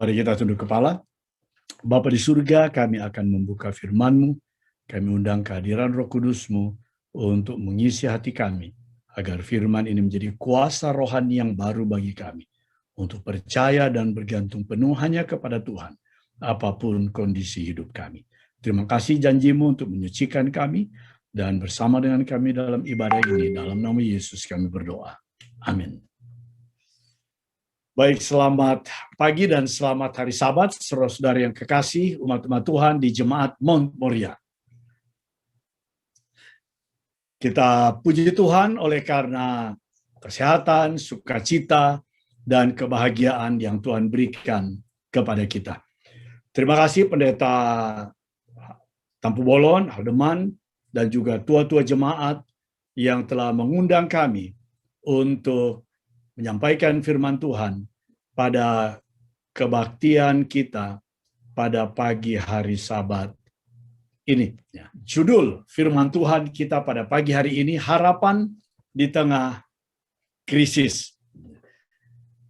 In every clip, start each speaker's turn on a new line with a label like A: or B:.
A: Mari kita tunduk kepala. Bapa di surga, kami akan membuka firman-Mu. Kami undang kehadiran Roh Kudus-Mu untuk mengisi hati kami, agar firman ini menjadi kuasa rohani yang baru bagi kami, untuk percaya dan bergantung penuh hanya kepada Tuhan, apapun kondisi hidup kami. Terima kasih janji-Mu untuk menyucikan kami, dan bersama dengan kami dalam ibadah ini, dalam nama Yesus kami berdoa. Amin. Baik, selamat pagi dan selamat hari Sabat, saudara-saudara yang kekasih, umat-umat Tuhan di Jemaat Mount Moriah. Kita puji Tuhan oleh karena kesehatan, sukacita, dan kebahagiaan yang Tuhan berikan kepada kita. Terima kasih Pendeta Tampu Bolon, Haldeman, dan juga tua-tua jemaat yang telah mengundang kami untuk menyampaikan firman Tuhan pada kebaktian kita pada pagi hari Sabat ini. Judul firman Tuhan kita pada pagi hari ini, harapan di tengah krisis.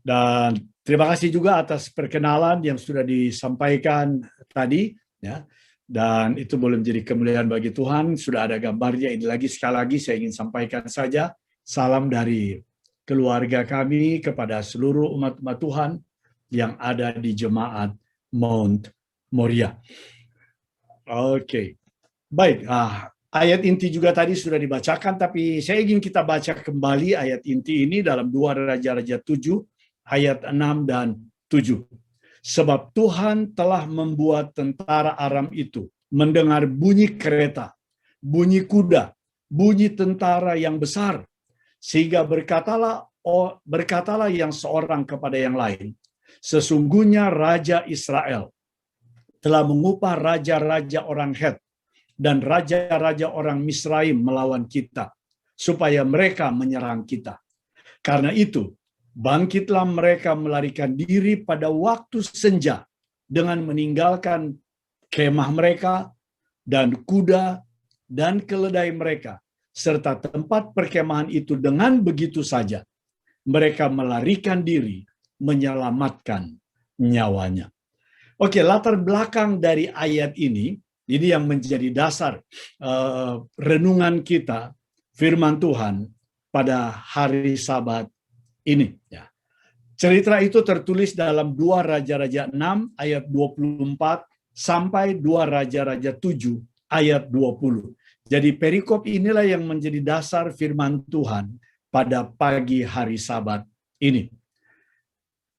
A: Dan terima kasih juga atas perkenalan yang sudah disampaikan tadi, ya. Dan itu boleh menjadi kemuliaan bagi Tuhan. Sudah ada gambarnya, ini lagi sekali lagi saya ingin sampaikan saja. Salam dari keluarga kami kepada seluruh umat-umat Tuhan yang ada di Jemaat Mount Moriah. Oke. Baik, ayat inti juga tadi sudah dibacakan, tapi saya ingin kita baca kembali ayat inti ini dalam 2 Raja-Raja 7, ayat 6 dan 7. Sebab Tuhan telah membuat tentara Aram itu mendengar bunyi kereta, bunyi kuda, bunyi tentara yang besar, sehingga berkatalah yang seorang kepada yang lain, sesungguhnya Raja Israel telah mengupah raja-raja orang Het dan raja-raja orang Misraim melawan kita, supaya mereka menyerang kita. Karena itu, bangkitlah mereka melarikan diri pada waktu senja dengan meninggalkan kemah mereka dan kuda dan keledai mereka, serta tempat perkemahan itu. Dengan begitu saja, mereka melarikan diri, menyelamatkan nyawanya. Oke, latar belakang dari ayat ini yang menjadi dasar renungan kita, firman Tuhan pada hari Sabat ini. Ya. Cerita itu tertulis dalam 2 Raja-Raja 6 ayat 24 sampai 2 Raja-Raja 7 ayat 20. Jadi perikop inilah yang menjadi dasar firman Tuhan pada pagi hari Sabat ini.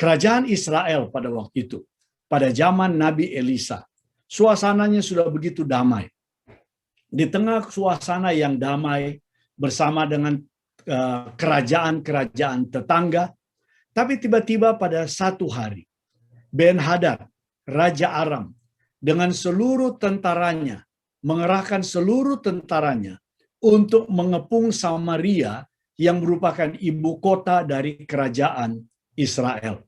A: Kerajaan Israel pada waktu itu, pada zaman Nabi Elisa, suasananya sudah begitu damai. Di tengah suasana yang damai bersama dengan kerajaan-kerajaan tetangga, tapi tiba-tiba pada satu hari, Ben-Hadad, Raja Aram, dengan seluruh tentaranya, mengerahkan seluruh tentaranya untuk mengepung Samaria yang merupakan ibu kota dari kerajaan Israel.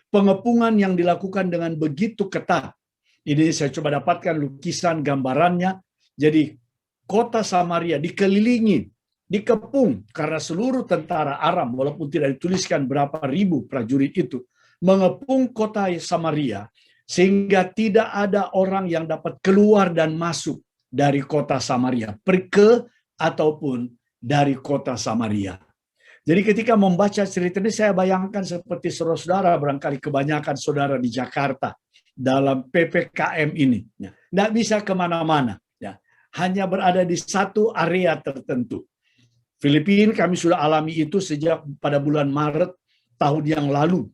A: Pengepungan yang dilakukan dengan begitu ketat. Ini saya coba dapatkan lukisan gambarannya. Jadi kota Samaria dikelilingi, dikepung karena seluruh tentara Aram, walaupun tidak dituliskan berapa ribu prajurit itu, mengepung kota Samaria, sehingga tidak ada orang yang dapat keluar dan masuk dari kota Samaria, pergi ataupun dari kota Samaria. Jadi ketika membaca cerita ini, saya bayangkan seperti saudara-saudara, barangkali kebanyakan saudara di Jakarta, dalam PPKM ini. Tidak bisa kemana-mana. Hanya berada di satu area tertentu. Filipina kami sudah alami itu sejak pada bulan Maret tahun yang lalu.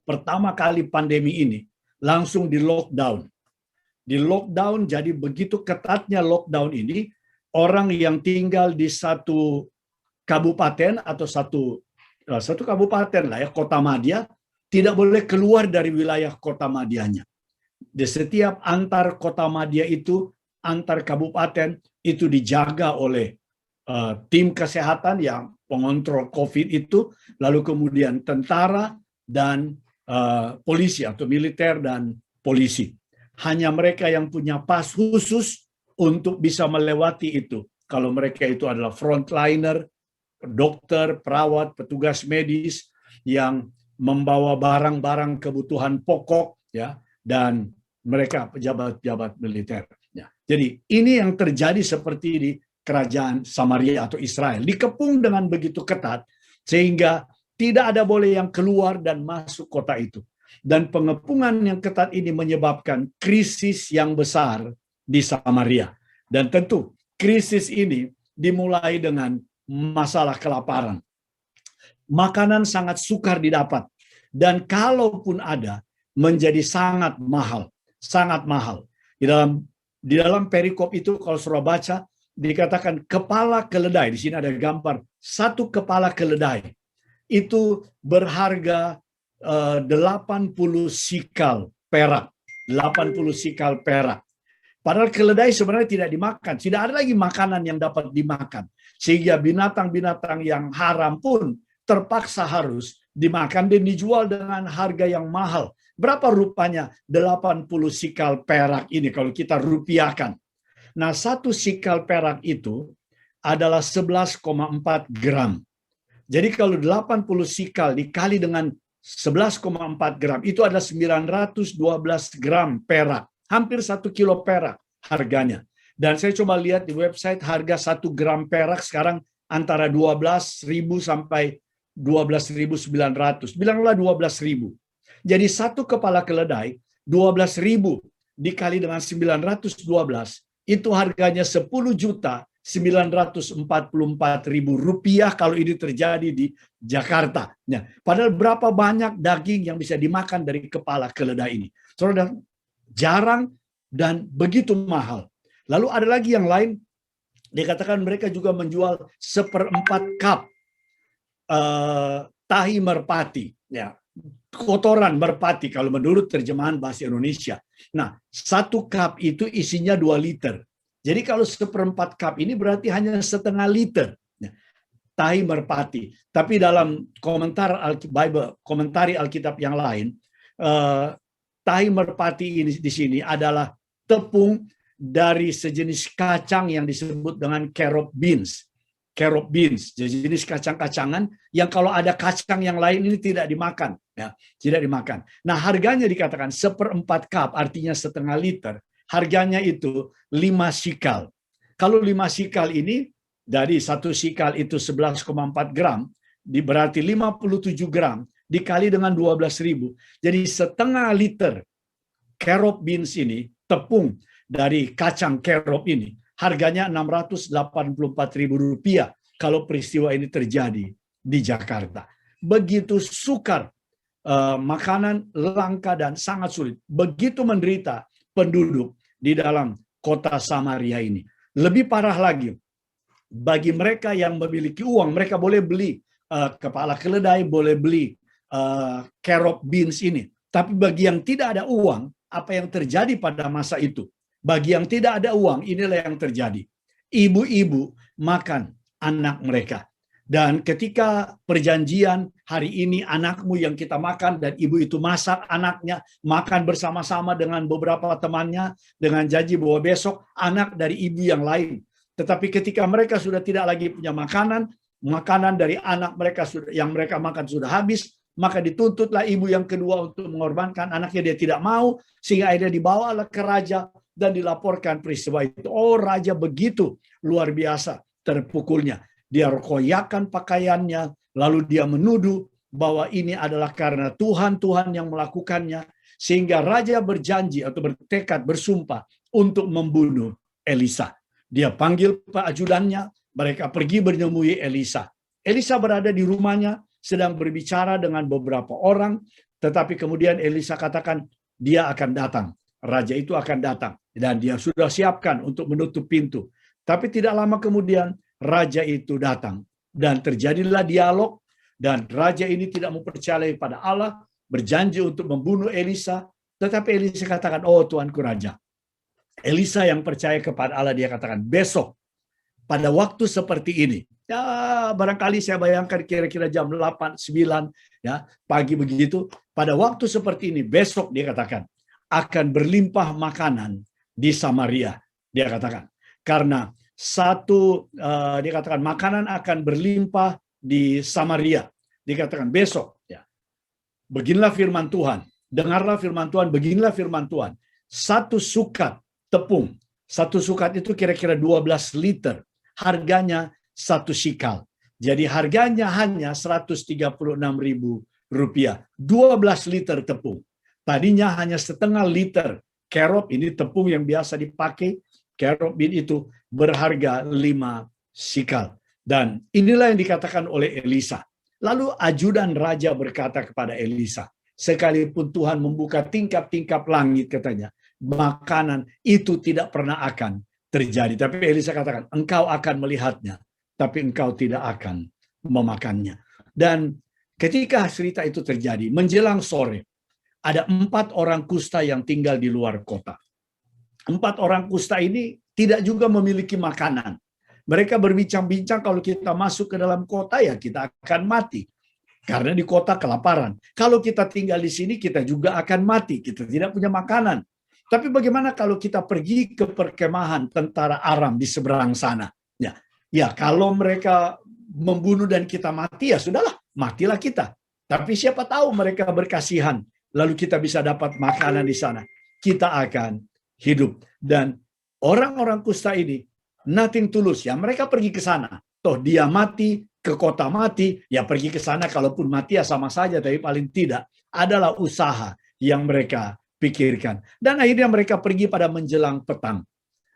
A: Pertama kali pandemi ini langsung di lockdown. Di lockdown, jadi begitu ketatnya lockdown ini, orang yang tinggal di satu kabupaten atau satu kabupaten lah ya, Kota Madya, tidak boleh keluar dari wilayah Kota Madyanya. Di setiap antar Kota Madya itu, antar kabupaten itu dijaga oleh tim kesehatan yang pengontrol COVID itu, lalu kemudian tentara dan polisi atau militer dan polisi. Hanya mereka yang punya pas khusus untuk bisa melewati itu. Kalau mereka itu adalah frontliner, dokter, perawat, petugas medis yang membawa barang-barang kebutuhan pokok, ya, dan mereka pejabat-pejabat militer. Ya. Jadi ini yang terjadi seperti di kerajaan Samaria atau Israel, dikepung dengan begitu ketat sehingga tidak ada boleh yang keluar dan masuk kota itu. Dan pengepungan yang ketat ini menyebabkan krisis yang besar di Samaria. Dan tentu krisis ini dimulai dengan masalah kelaparan. Makanan sangat sukar didapat, dan kalaupun ada menjadi sangat mahal, sangat mahal. Di dalam perikop itu kalau saudara baca dikatakan kepala keledai, di sini ada gambar satu kepala keledai itu berharga 80 sikal perak, 80 sikal perak. Padahal keledai sebenarnya tidak dimakan, tidak ada lagi makanan yang dapat dimakan, sehingga binatang-binatang yang haram pun terpaksa harus dimakan dan dijual dengan harga yang mahal. Berapa rupanya 80 sikal perak ini kalau kita rupiahkan? Nah, satu sikal perak itu adalah 11,4 gram. Jadi kalau 80 sikal dikali dengan 11,4 gram, itu adalah 912 gram perak. Hampir 1 kilo perak harganya. Dan saya coba lihat di website harga 1 gram perak sekarang antara 12.000 sampai 12.900. Bilanglah 12.000. Jadi satu kepala keledai 12.000 dikali dengan 912 itu harganya 10.944.000 rupiah kalau ini terjadi di Jakarta. Nah, padahal berapa banyak daging yang bisa dimakan dari kepala keledai ini. Saudara, jarang dan begitu mahal. Lalu ada lagi yang lain, dikatakan mereka juga menjual 1/4 cup tahi merpati, ya, kotoran merpati kalau menurut terjemahan bahasa Indonesia. Nah, 1 cup itu isinya 2 liter. Jadi kalau 1/4 cup ini berarti hanya setengah liter, ya, tahi merpati. Tapi dalam komentari Alkitab yang lain, tahi merpati ini di sini adalah tepung dari sejenis kacang yang disebut dengan carob beans. Carob beans, jenis kacang-kacangan yang kalau ada kacang yang lain ini tidak dimakan, ya, tidak dimakan. Nah, harganya dikatakan 1/4 cup, artinya setengah liter. Harganya itu 5 sikal. Kalau 5 sikal ini dari 1 sikal itu 11,4 gram, berarti 57 gram dikali dengan 12.000. Jadi setengah liter carob beans ini, tepung dari kacang carob ini, harganya 684.000 rupiah kalau peristiwa ini terjadi di Jakarta. Begitu sukar, makanan langka dan sangat sulit. Begitu menderita penduduk di dalam kota Samaria ini. Lebih parah lagi, bagi mereka yang memiliki uang, mereka boleh beli kepala keledai, boleh beli carob beans ini. Tapi bagi yang tidak ada uang, apa yang terjadi pada masa itu? Bagi yang tidak ada uang, inilah yang terjadi. Ibu-ibu makan anak mereka. Dan ketika perjanjian hari ini anakmu yang kita makan dan ibu itu masak anaknya, makan bersama-sama dengan beberapa temannya dengan janji bahwa besok anak dari ibu yang lain. Tetapi ketika mereka sudah tidak lagi punya makanan dari anak mereka yang mereka makan sudah habis, maka dituntutlah ibu yang kedua untuk mengorbankan anaknya. Dia tidak mau, sehingga akhirnya dibawalah ke raja dan dilaporkan peristiwa itu. Oh, raja begitu luar biasa terpukulnya. Dia rokoyakan pakaiannya, lalu dia menuduh bahwa ini adalah karena Tuhan yang melakukannya, sehingga raja berjanji atau bertekad, bersumpah untuk membunuh Elisa. Dia panggil ajudannya, mereka pergi menemui Elisa. Elisa berada di rumahnya, sedang berbicara dengan beberapa orang, tetapi kemudian Elisa katakan dia akan datang. Raja itu akan datang. Dan dia sudah siapkan untuk menutup pintu. Tapi tidak lama kemudian, raja itu datang. Dan terjadilah dialog. Dan raja ini tidak mempercayai pada Allah, berjanji untuk membunuh Elisa. Tetapi Elisa katakan, oh Tuanku Raja. Elisa yang percaya kepada Allah, dia katakan, besok, pada waktu seperti ini, ya barangkali saya bayangkan kira-kira jam 8, 9, ya, pagi begitu, pada waktu seperti ini, besok dia katakan, akan berlimpah makanan di Samaria, dia katakan. Karena dia katakan makanan akan berlimpah di Samaria. Dikatakan besok, ya. beginilah firman Tuhan. Dengarlah firman Tuhan, beginilah firman Tuhan. Satu sukat tepung. Satu sukat itu kira-kira 12 liter. Harganya 1 shikal. Jadi harganya hanya Rp136.000. 12 liter tepung. Tadinya hanya setengah liter. Kerob ini tepung yang biasa dipakai. Kerob itu berharga 5 shikal. Dan inilah yang dikatakan oleh Elisa. Lalu ajudan raja berkata kepada Elisa, sekalipun Tuhan membuka tingkap-tingkap langit, katanya, makanan itu tidak pernah akan terjadi. Tapi Elisa katakan, engkau akan melihatnya, tapi engkau tidak akan memakannya. Dan ketika cerita itu terjadi, menjelang sore, ada 4 orang kusta yang tinggal di luar kota. 4 orang kusta ini tidak juga memiliki makanan. Mereka berbincang-bincang, kalau kita masuk ke dalam kota ya kita akan mati. Karena di kota kelaparan. Kalau kita tinggal di sini kita juga akan mati. Kita tidak punya makanan. Tapi bagaimana kalau kita pergi ke perkemahan tentara Aram di seberang sana? Ya, kalau mereka membunuh dan kita mati, ya sudahlah, matilah kita. Tapi siapa tahu mereka berkasihan. Lalu kita bisa dapat makanan di sana. Kita akan hidup. Dan orang-orang kusta ini, nothing tulus, ya mereka pergi ke sana. Toh dia mati, ke kota mati, ya pergi ke sana, kalaupun mati ya sama saja, tapi paling tidak adalah usaha yang mereka pikirkan. Dan akhirnya mereka pergi pada menjelang petang.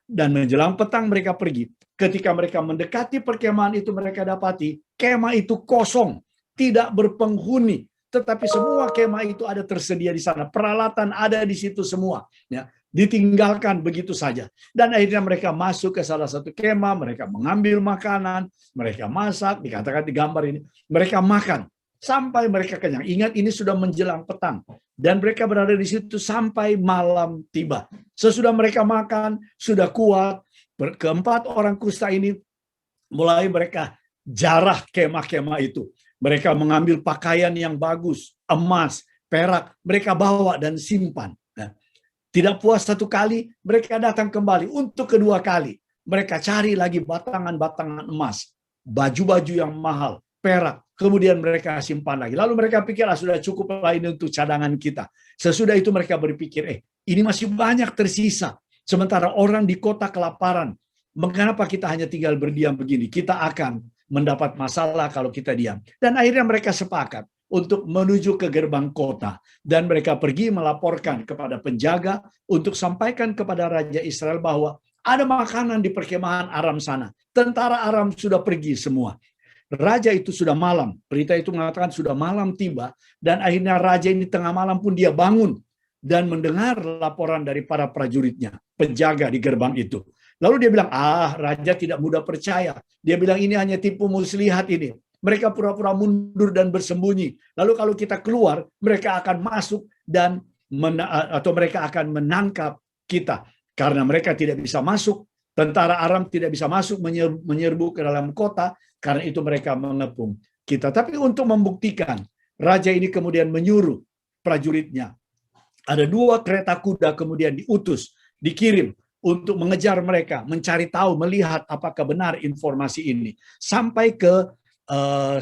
A: Dan menjelang petang mereka pergi. Ketika mereka mendekati perkemahan itu, mereka dapati kemah itu kosong, tidak berpenghuni. Tetapi semua kemah itu ada tersedia di sana. Peralatan ada di situ semua. Ya, ditinggalkan begitu saja. Dan akhirnya mereka masuk ke salah satu kemah, mereka mengambil makanan, mereka masak, dikatakan di gambar ini, mereka makan sampai mereka kenyang. Ingat, ini sudah menjelang petang dan mereka berada di situ sampai malam tiba. Sesudah mereka makan, sudah kuat, keempat orang kusta ini mulai mereka jarah kemah-kemah itu. Mereka mengambil pakaian yang bagus, emas, perak, mereka bawa dan simpan. Tidak puas satu kali, mereka datang kembali untuk kedua kali. Mereka cari lagi batangan-batangan emas, baju-baju yang mahal, perak. Kemudian mereka simpan lagi. Lalu mereka pikir, sudah cukup lah ini untuk cadangan kita. Sesudah itu mereka berpikir, ini masih banyak tersisa. Sementara orang di kota kelaparan. Mengapa kita hanya tinggal berdiam begini? Kita akan mendapat masalah kalau kita diam. Dan akhirnya mereka sepakat untuk menuju ke gerbang kota. Dan mereka pergi melaporkan kepada penjaga untuk sampaikan kepada Raja Israel bahwa ada makanan di perkemahan Aram sana. Tentara Aram sudah pergi semua. Raja itu sudah malam. Berita itu mengatakan sudah malam tiba. Dan akhirnya raja ini tengah malam pun dia bangun. Dan mendengar laporan dari para prajuritnya. Penjaga di gerbang itu. Lalu dia bilang, raja tidak mudah percaya. Dia bilang ini hanya tipu muslihat ini. Mereka pura-pura mundur dan bersembunyi. Lalu kalau kita keluar, mereka akan masuk dan atau mereka akan menangkap kita. Karena mereka tidak bisa masuk, tentara Aram tidak bisa masuk menyerbu ke dalam kota, karena itu mereka mengepung kita. Tapi untuk membuktikan, raja ini kemudian menyuruh prajuritnya. Ada 2 kereta kuda kemudian diutus, dikirim untuk mengejar mereka, mencari tahu, melihat apakah benar informasi ini. Sampai ke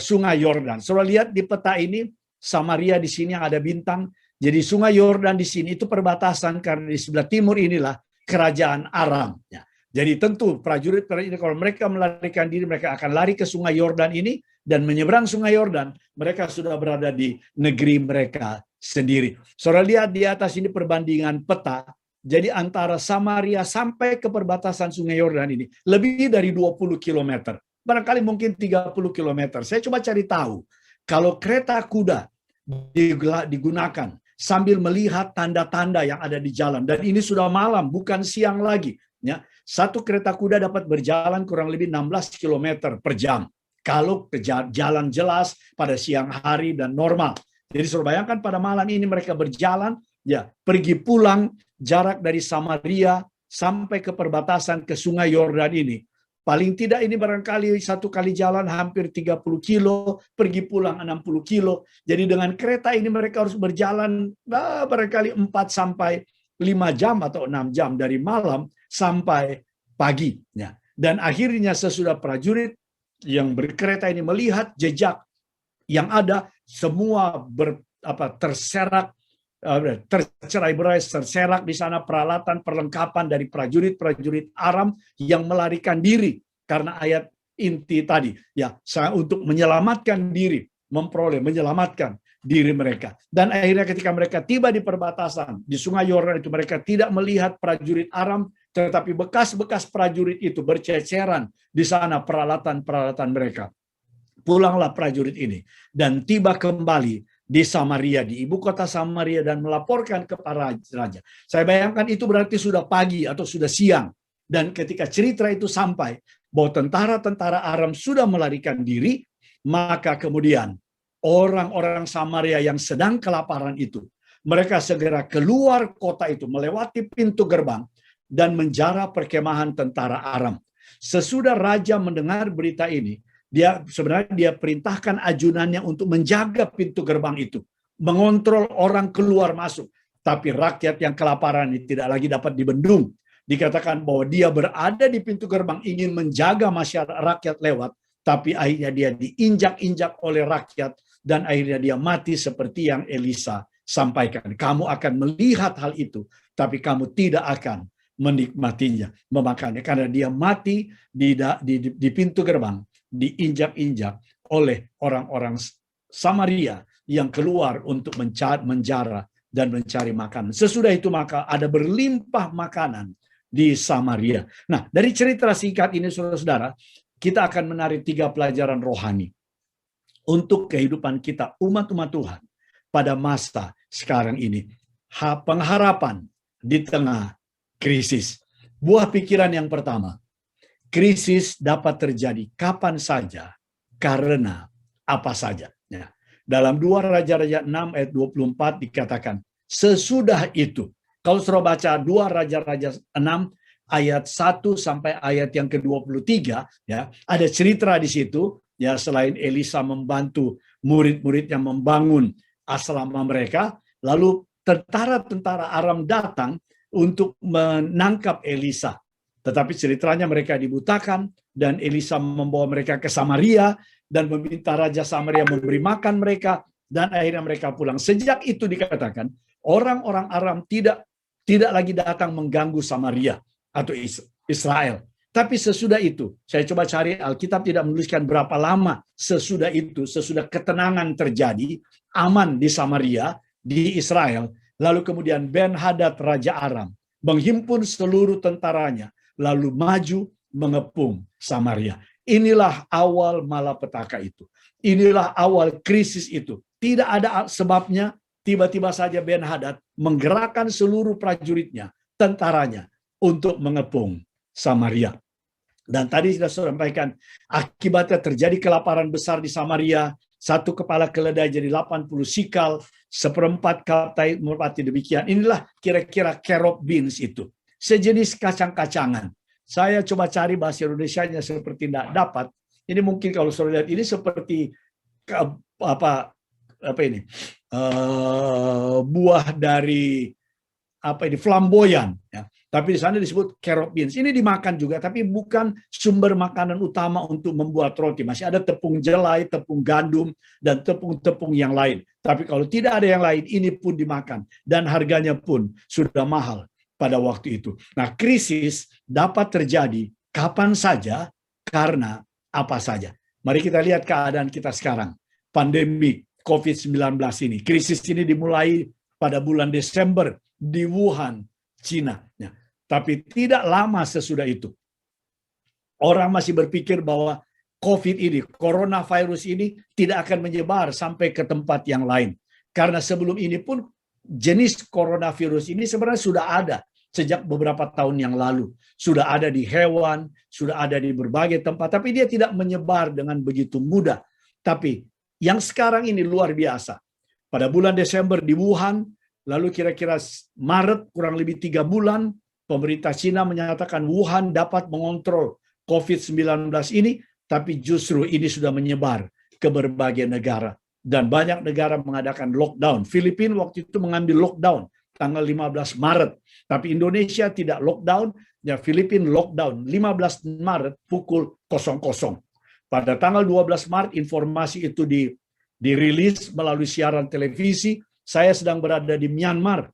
A: Sungai Yordan. Saudara lihat di peta ini, Samaria di sini ada bintang. Jadi Sungai Yordan di sini itu perbatasan, karena di sebelah timur inilah kerajaan Aram. Jadi tentu prajurit ini kalau mereka melarikan diri, mereka akan lari ke Sungai Yordan ini, dan menyeberang Sungai Yordan, mereka sudah berada di negeri mereka sendiri. Saudara lihat di atas ini perbandingan peta. Jadi antara Samaria sampai ke perbatasan Sungai Yordan ini lebih dari 20 km. Barangkali mungkin 30 km. Saya coba cari tahu. Kalau kereta kuda digunakan sambil melihat tanda-tanda yang ada di jalan. Dan ini sudah malam, bukan siang lagi. Ya, satu kereta kuda dapat berjalan kurang lebih 16 km per jam. Kalau jalan jelas pada siang hari dan normal. Jadi sudah bayangkan pada malam ini mereka berjalan, ya pergi pulang jarak dari Samaria sampai ke perbatasan ke Sungai Yordan ini. Paling tidak ini barangkali satu kali jalan hampir 30 kilo, pergi pulang 60 kilo. Jadi dengan kereta ini mereka harus berjalan barangkali 4 sampai 5 jam atau 6 jam dari malam sampai pagi. Dan akhirnya sesudah prajurit yang berkereta ini melihat jejak yang ada, semua terserak, tercerai-berai, terserak di sana peralatan perlengkapan dari prajurit-prajurit Aram yang melarikan diri karena ayat inti tadi, ya, untuk menyelamatkan diri, menyelamatkan diri mereka. Dan akhirnya ketika mereka tiba di perbatasan di Sungai Yordan itu, mereka tidak melihat prajurit Aram, tetapi bekas-bekas prajurit itu berceceran di sana peralatan-peralatan mereka. Pulanglah prajurit ini dan tiba kembali di Samaria, di ibu kota Samaria, dan melaporkan kepada raja. Saya bayangkan itu berarti sudah pagi atau sudah siang. Dan ketika cerita itu sampai bahwa tentara-tentara Aram sudah melarikan diri, maka kemudian orang-orang Samaria yang sedang kelaparan itu, mereka segera keluar kota itu, melewati pintu gerbang, dan menjara perkemahan tentara Aram. Sesudah raja mendengar berita ini, dia perintahkan ajunannya untuk menjaga pintu gerbang itu, mengontrol orang keluar masuk. Tapi rakyat yang kelaparan ini tidak lagi dapat dibendung. Dikatakan bahwa dia berada di pintu gerbang ingin menjaga masyarakat rakyat lewat, tapi akhirnya dia diinjak-injak oleh rakyat dan akhirnya dia mati seperti yang Elisa sampaikan. Kamu akan melihat hal itu, tapi kamu tidak akan menikmatinya, memakannya, karena dia mati di pintu gerbang, diinjak-injak oleh orang-orang Samaria yang keluar untuk menjara dan mencari makanan. Sesudah itu maka ada berlimpah makanan di Samaria. Nah, dari cerita singkat ini, saudara-saudara, kita akan menarik 3 pelajaran rohani untuk kehidupan kita umat-umat Tuhan pada masa sekarang ini. Pengharapan di tengah krisis. Buah pikiran yang pertama, krisis dapat terjadi kapan saja, karena apa saja. Ya. Dalam 2 Raja-Raja 6 ayat 24 dikatakan, sesudah itu, kalau saudara baca 2 Raja-Raja 6 ayat 1 sampai ayat yang ke-23, ya, ada cerita di situ, ya, selain Elisa membantu murid-muridnya membangun asrama mereka, lalu tentara-tentara Aram datang untuk menangkap Elisa. Tetapi ceritanya mereka dibutakan dan Elisa membawa mereka ke Samaria dan meminta Raja Samaria memberi makan mereka dan akhirnya mereka pulang. Sejak itu dikatakan orang-orang Aram tidak lagi datang mengganggu Samaria atau Israel. Tapi sesudah itu, saya coba cari, Alkitab tidak menuliskan berapa lama sesudah itu, sesudah ketenangan terjadi, aman di Samaria, di Israel, lalu kemudian Ben-Hadad Raja Aram menghimpun seluruh tentaranya, lalu maju mengepung Samaria. Inilah awal malapetaka itu. Inilah awal krisis itu. Tidak ada sebabnya, tiba-tiba saja Ben-Hadad menggerakkan seluruh prajuritnya, tentaranya, untuk mengepung Samaria. Dan tadi sudah saya sampaikan, akibatnya terjadi kelaparan besar di Samaria, 1 kepala keledai jadi 80 sikal, 1/4 kaptai merpati demikian. Inilah kira-kira carrot beans itu. Sejenis kacang-kacangan. Saya coba cari bahasa Indonesianya seperti tidak dapat. Ini mungkin kalau saudara lihat ini seperti apa ini? Buah dari flamboyan, ya. Tapi di sana disebut carrot beans. Ini dimakan juga, tapi bukan sumber makanan utama untuk membuat roti. Masih ada tepung jelai, tepung gandum, dan tepung-tepung yang lain. Tapi kalau tidak ada yang lain, ini pun dimakan. Dan harganya pun sudah mahal pada waktu itu. Nah, krisis dapat terjadi kapan saja, karena apa saja. Mari kita lihat keadaan kita sekarang. Pandemi COVID-19 ini. Krisis ini dimulai pada bulan Desember di Wuhan, Cina. Tapi tidak lama sesudah itu, orang masih berpikir bahwa COVID ini, coronavirus ini tidak akan menyebar sampai ke tempat yang lain. Karena sebelum ini pun jenis coronavirus ini sebenarnya sudah ada sejak beberapa tahun yang lalu. Sudah ada di hewan, sudah ada di berbagai tempat, tapi dia tidak menyebar dengan begitu mudah. Tapi yang sekarang ini luar biasa. Pada bulan Desember di Wuhan, lalu kira-kira Maret, kurang lebih 3 bulan, pemerintah Cina menyatakan Wuhan dapat mengontrol COVID-19 ini, tapi justru ini sudah menyebar ke berbagai negara. Dan banyak negara mengadakan lockdown. Filipina waktu itu mengambil lockdown tanggal 15 Maret. Tapi Indonesia tidak lockdown, ya Filipina lockdown 15 Maret pukul 00. Pada tanggal 12 Maret informasi itu dirilis melalui siaran televisi, saya sedang berada di Myanmar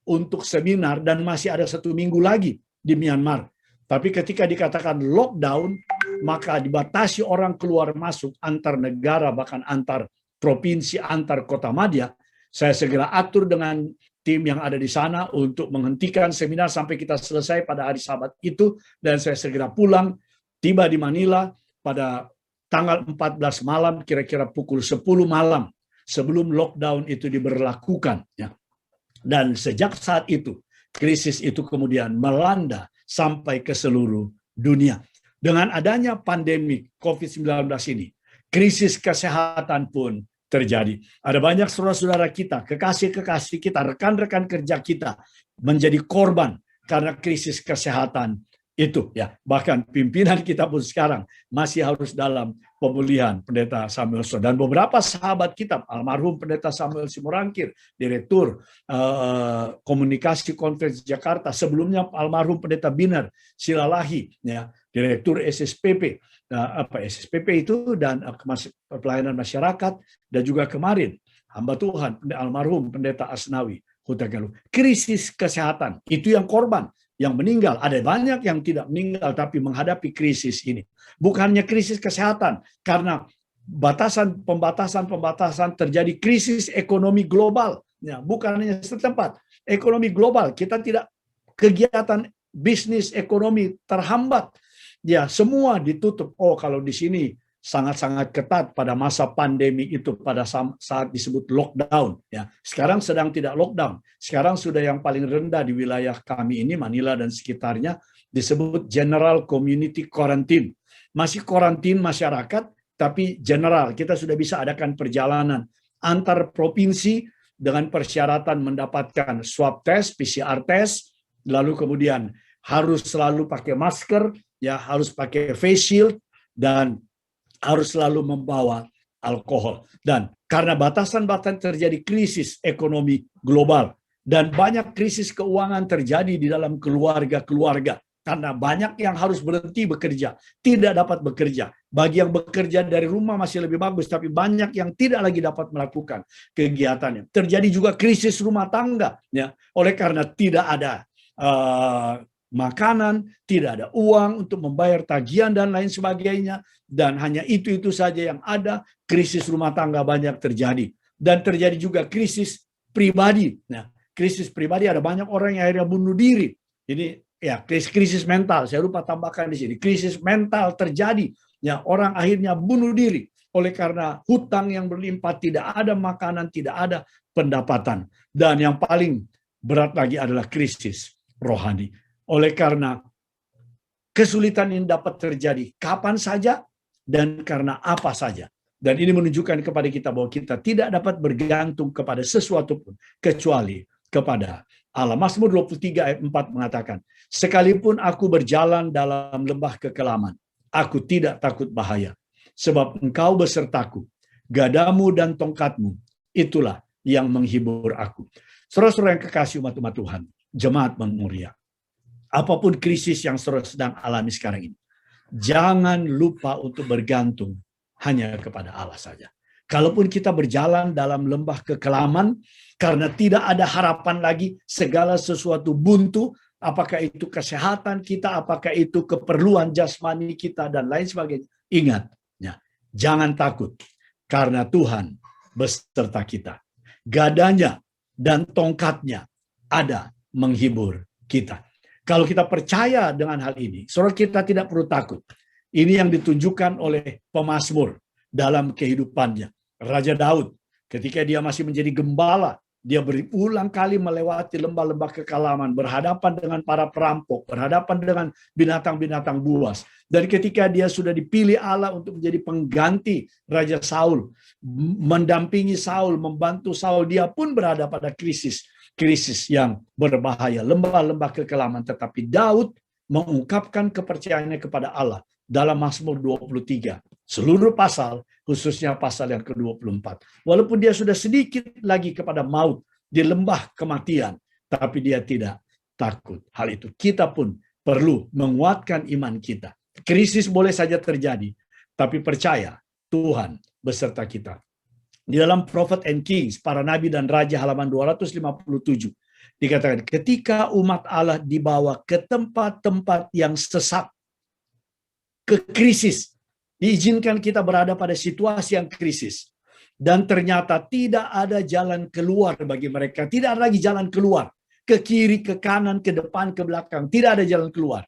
A: untuk seminar dan masih ada 1 minggu lagi di Myanmar. Tapi ketika dikatakan lockdown, maka dibatasi orang keluar masuk antar negara, bahkan antar provinsi, antar kota madya. Saya segera atur dengan tim yang ada di sana untuk menghentikan seminar sampai kita selesai pada hari Sabat itu, dan saya segera pulang, tiba di Manila pada tanggal 14 malam, kira-kira pukul 10 malam sebelum lockdown itu diberlakukan. Dan sejak saat itu, krisis itu kemudian melanda sampai ke seluruh dunia. Dengan adanya pandemi COVID-19 ini, krisis kesehatan pun terjadi. Ada banyak saudara-saudara kita, kekasih-kekasih kita, rekan-rekan kerja kita menjadi korban karena krisis kesehatan itu. Bahkan pimpinan kita pun sekarang masih harus dalam pemulihan, Pendeta Samuel So. Dan beberapa sahabat kita, almarhum Pendeta Samuel Simorangkir, Direktur Komunikasi Konferensi Jakarta, sebelumnya almarhum Pendeta Binar Silalahi, Direktur SSPP. SSPP itu dan pelayanan masyarakat, dan juga kemarin hamba Tuhan almarhum Pendeta Asnawi Hutagalu. Krisis kesehatan itu yang korban, yang meninggal. Ada banyak yang tidak meninggal tapi menghadapi krisis ini. Bukannya krisis kesehatan, karena pembatasan terjadi krisis ekonomi global. Bukan hanya setempat, ekonomi global. Kita tidak, kegiatan bisnis ekonomi terhambat. Semua ditutup. Kalau di sini sangat-sangat ketat pada masa pandemi itu, pada saat disebut lockdown. Sekarang sedang tidak lockdown. Sekarang sudah yang paling rendah di wilayah kami ini, Manila dan sekitarnya, disebut General Community Quarantine. Masih karantin masyarakat, tapi general. Kita sudah bisa adakan perjalanan antar provinsi dengan persyaratan mendapatkan swab test, PCR test, lalu kemudian harus selalu pakai masker, harus pakai face shield, dan harus selalu membawa alkohol. Dan karena batasan-batasan terjadi krisis ekonomi global, dan banyak krisis keuangan terjadi di dalam keluarga-keluarga, karena banyak yang harus berhenti bekerja, tidak dapat bekerja. Bagi yang bekerja dari rumah masih lebih bagus, tapi banyak yang tidak lagi dapat melakukan kegiatannya. Terjadi juga krisis rumah tangga, oleh karena tidak ada makanan, tidak ada uang untuk membayar tagihan dan lain sebagainya, dan hanya itu saja yang ada. Krisis rumah tangga banyak terjadi, dan terjadi juga krisis pribadi. Krisis pribadi, ada banyak orang yang akhirnya bunuh diri. Ini krisis mental. Saya lupa tambahkan di sini, krisis mental terjadi. Orang akhirnya bunuh diri oleh karena hutang yang berlimpah, tidak ada makanan, tidak ada pendapatan, dan yang paling berat lagi adalah krisis rohani. Oleh karena kesulitan ini dapat terjadi kapan saja dan karena apa saja. Dan ini menunjukkan kepada kita bahwa kita tidak dapat bergantung kepada sesuatu pun kecuali kepada Allah. Mazmur 23 ayat 4 mengatakan, sekalipun aku berjalan dalam lembah kekelaman, aku tidak takut bahaya, sebab engkau besertaku, gadamu dan tongkatmu, itulah yang menghibur aku. Saudara-saudara yang kekasih umat-umat Tuhan, jemaat Memoria, apapun krisis yang saudara sedang alami sekarang ini, jangan lupa untuk bergantung hanya kepada Allah saja. Kalaupun kita berjalan dalam lembah kekelaman, karena tidak ada harapan lagi, segala sesuatu buntu, apakah itu kesehatan kita, apakah itu keperluan jasmani kita, dan lain sebagainya. Ingat, jangan takut, karena Tuhan beserta kita. Gadanya dan tongkatnya ada menghibur kita. Kalau kita percaya dengan hal ini, saudara, kita tidak perlu takut. Ini yang ditunjukkan oleh pemazmur dalam kehidupannya. Raja Daud, ketika dia masih menjadi gembala, dia berulang kali melewati lembah-lembah kekelaman, berhadapan dengan para perampok, berhadapan dengan binatang-binatang buas. Dan ketika dia sudah dipilih Allah untuk menjadi pengganti Raja Saul, mendampingi Saul, membantu Saul, dia pun berada pada krisis yang berbahaya, lembah-lembah kekelaman. Tetapi Daud mengungkapkan kepercayaannya kepada Allah dalam Mazmur 23. Seluruh pasal, khususnya pasal yang ke-24. Walaupun dia sudah sedikit lagi kepada maut di lembah kematian, tapi dia tidak takut. Hal itu kita pun perlu menguatkan iman kita. Krisis boleh saja terjadi, tapi percaya Tuhan beserta kita. Di dalam Prophet and Kings, para nabi dan raja halaman 257, dikatakan ketika umat Allah dibawa ke tempat-tempat yang sesat, ke krisis, diizinkan kita berada pada situasi yang krisis, dan ternyata tidak ada jalan keluar bagi mereka, tidak ada lagi jalan keluar, ke kiri, ke kanan, ke depan, ke belakang, tidak ada jalan keluar.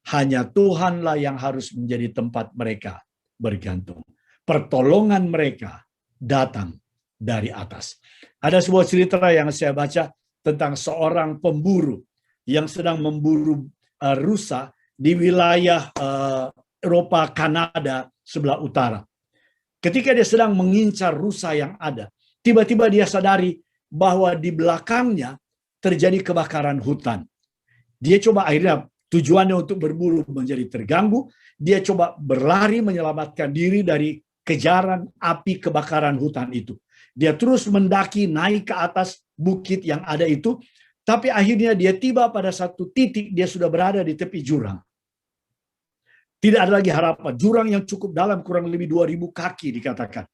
A: Hanya Tuhanlah yang harus menjadi tempat mereka bergantung. Pertolongan mereka datang dari atas. Ada sebuah cerita yang saya baca tentang seorang pemburu yang sedang memburu rusa di wilayah Eropa, Kanada sebelah utara. Ketika dia sedang mengincar rusa yang ada, tiba-tiba dia sadari bahwa di belakangnya terjadi kebakaran hutan. Dia coba akhirnya tujuannya untuk berburu menjadi terganggu. Dia coba berlari menyelamatkan diri dari kejaran api kebakaran hutan itu. Dia terus mendaki naik ke atas bukit yang ada itu. Tapi akhirnya dia tiba pada satu titik, dia sudah berada di tepi jurang. Tidak ada lagi harapan. Jurang yang cukup dalam, kurang lebih 2000 kaki dikatakan.